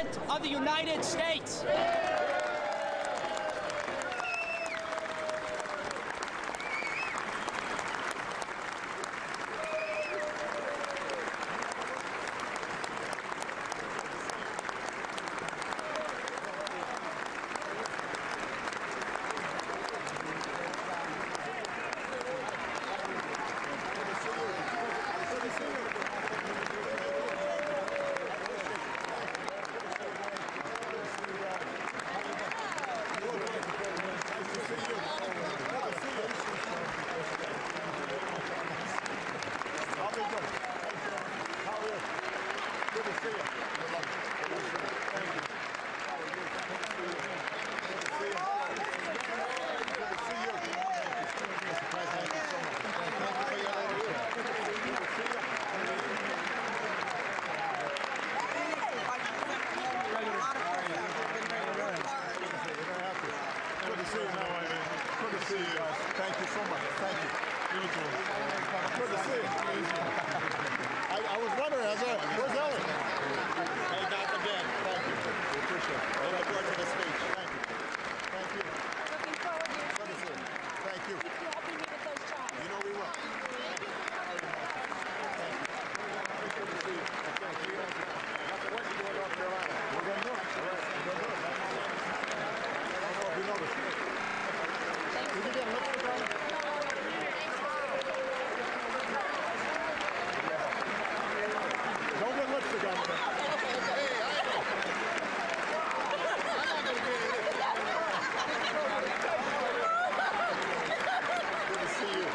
President of the United States. Thank you so much. Thank you. Good to see you. I was wondering, where's Ellie? Hey, Dr. Ben. Thank you. We appreciate it. Looking forward to the speech. Thank you. Thank you. Looking forward to Good to see you. Thank you. keep you helping me with those jobs. You know we will. Thank you. Good to see you. Thank you. What are you doing in North Carolina? We're going to do it. All right. We're going to do it. I don't know if you noticed. Did you get lipstick on? Don't get lipstick on it. Good to see you.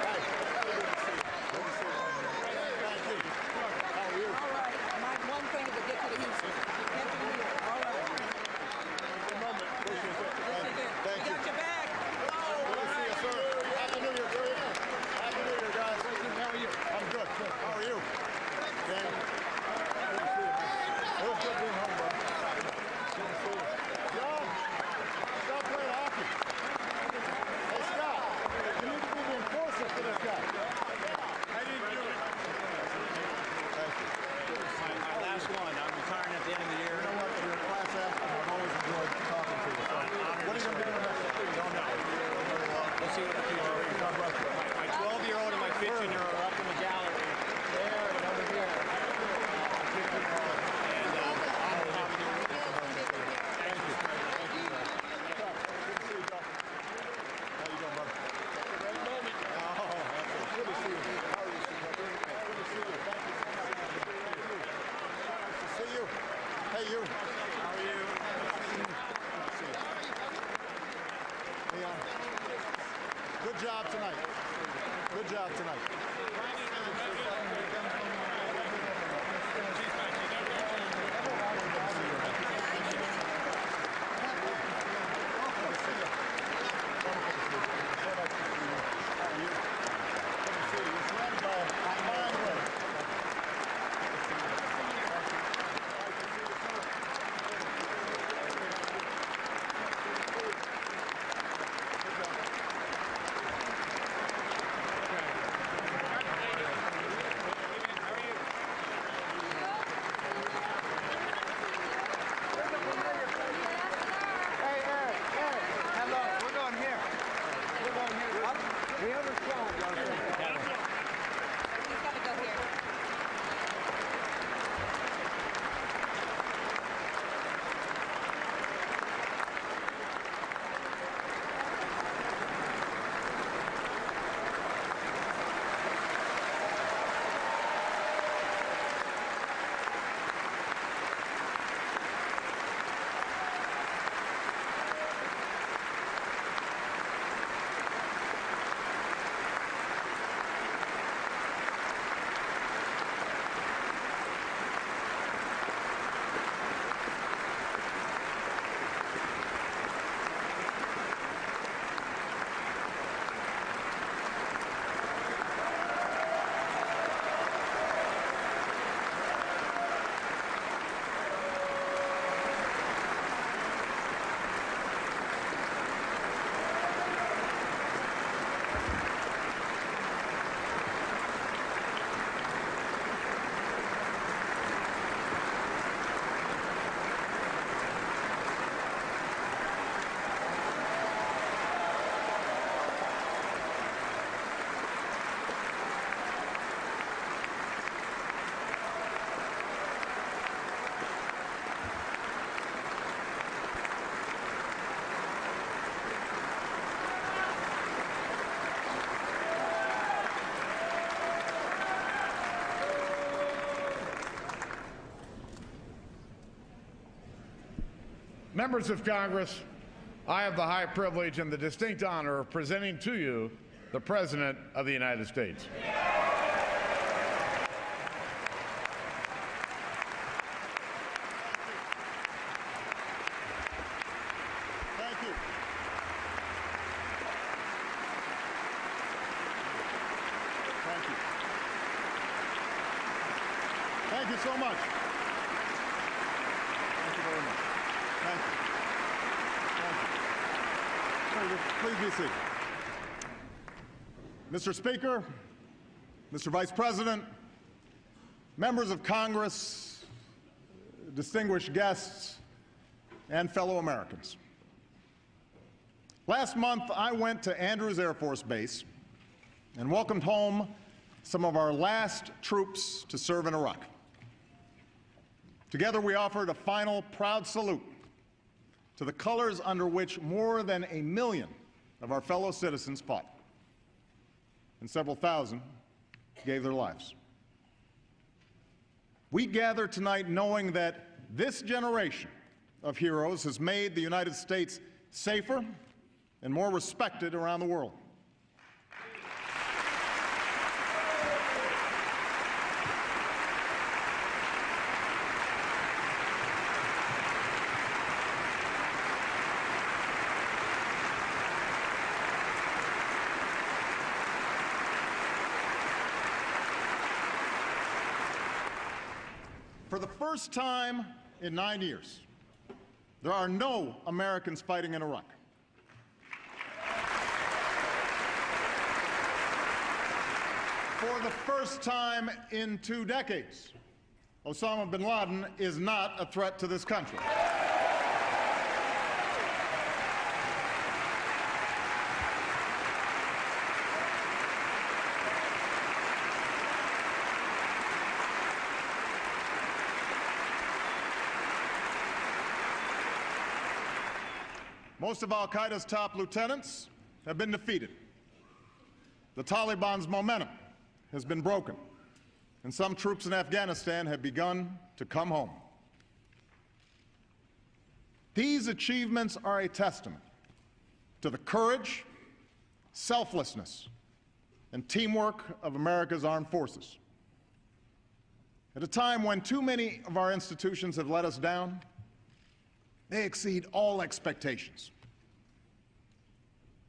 Hi. Good to see you. Good to see you. Thank you. How are you? All right. My one thing is to get to the Houston. Get to New York. All right. Good moment. Appreciate it. Thank you. Got your bag. Good to see you, sir. Happy New Year, sir. Happy New Year, guys. How are you? I'm good. How are you? Dan. Good to see you. It was good being home, bro. Good to see you. John, stop playing hockey. Hey, Scott, you need to be the enforcer for this guy. I didn't do it. Thank you. My last one. I'm retiring at the end of the year. You know what? You're a class act, and I've always enjoyed talking to you. So, what are you going to be doing next year? Don't know. We'll see what the future brings. God bless you. My 12-year-old and my 15-year-old are up in the gallery. There and over here. And I'll probably do it. Thank you. Thank you. Good to see you, Joe. How you doing, brother? Great moment. Oh, that's it. Good to see you. How are you, Steve? Good to see you. Thank you. Nice to see you. Hey, you. How are you? Good to see you. Leon. Good job tonight. Good job tonight. Members of Congress, I have the high privilege and the distinct honor of presenting to you the President of the United States. Thank you. Thank you. Thank you so much. Thank you very much. Thank you. Thank you. Please be seated. Mr. Speaker, Mr. Vice President, members of Congress, distinguished guests, and fellow Americans. Last month, I went to Andrews Air Force Base and welcomed home some of our last troops to serve in Iraq. Together, we offered a final proud salute to the colors under which more than 1 million of our fellow citizens fought, and several thousand gave their lives. We gather tonight knowing that this generation of heroes has made the United States safer and more respected around the world. For the first time in 9 years, there are no Americans fighting in Iraq. For the first time in 2 decades, Osama bin Laden is not a threat to this country. Most of al-Qaeda's top lieutenants have been defeated. The Taliban's momentum has been broken, and some troops in Afghanistan have begun to come home. These achievements are a testament to the courage, selflessness, and teamwork of America's armed forces. At a time when too many of our institutions have let us down, they exceed all expectations.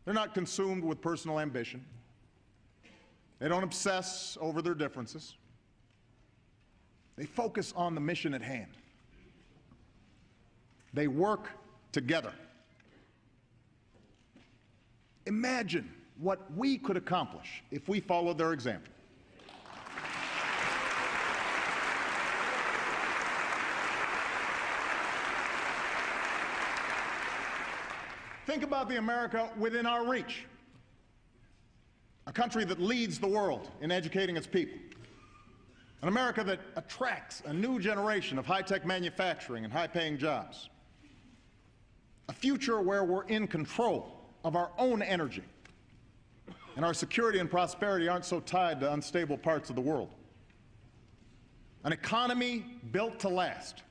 They're not consumed with personal ambition. They don't obsess over their differences. They focus on the mission at hand. They work together. Imagine what we could accomplish if we followed their example. Think about the America within our reach, a country that leads the world in educating its people, an America that attracts a new generation of high-tech manufacturing and high-paying jobs, a future where we're in control of our own energy, and our security and prosperity aren't so tied to unstable parts of the world, an economy built to last,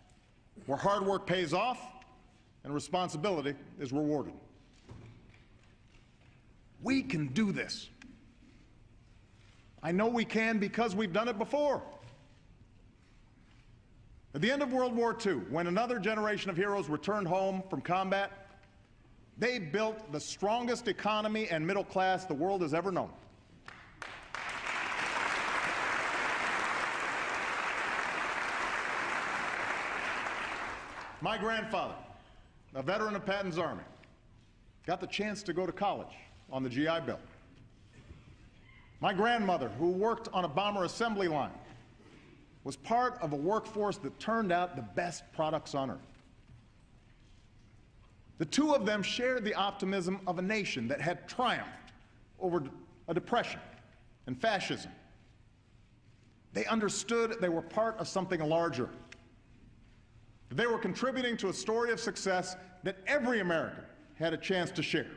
where hard work pays off and responsibility is rewarded. We can do this. I know we can because we've done it before. At the end of World War II, when another generation of heroes returned home from combat, they built the strongest economy and middle class the world has ever known. My grandfather, a veteran of Patton's Army, got the chance to go to college on the GI Bill. My grandmother, who worked on a bomber assembly line, was part of a workforce that turned out the best products on earth. The two of them shared the optimism of a nation that had triumphed over a depression and fascism. They understood they were part of something larger. They were contributing to a story of success that every American had a chance to share.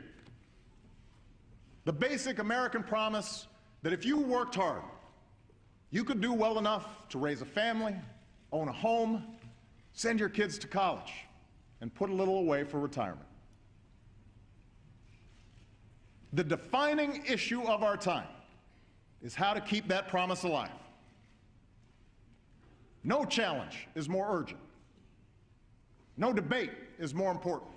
The basic American promise that if you worked hard, you could do well enough to raise a family, own a home, send your kids to college, and put a little away for retirement. The defining issue of our time is how to keep that promise alive. No challenge is more urgent. No debate is more important.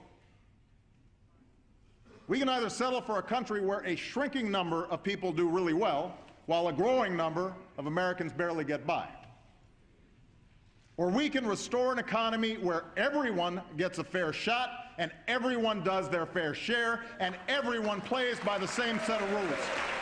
We can either settle for a country where a shrinking number of people do really well, while a growing number of Americans barely get by. Or we can restore an economy where everyone gets a fair shot, and everyone does their fair share, and everyone plays by the same set of rules.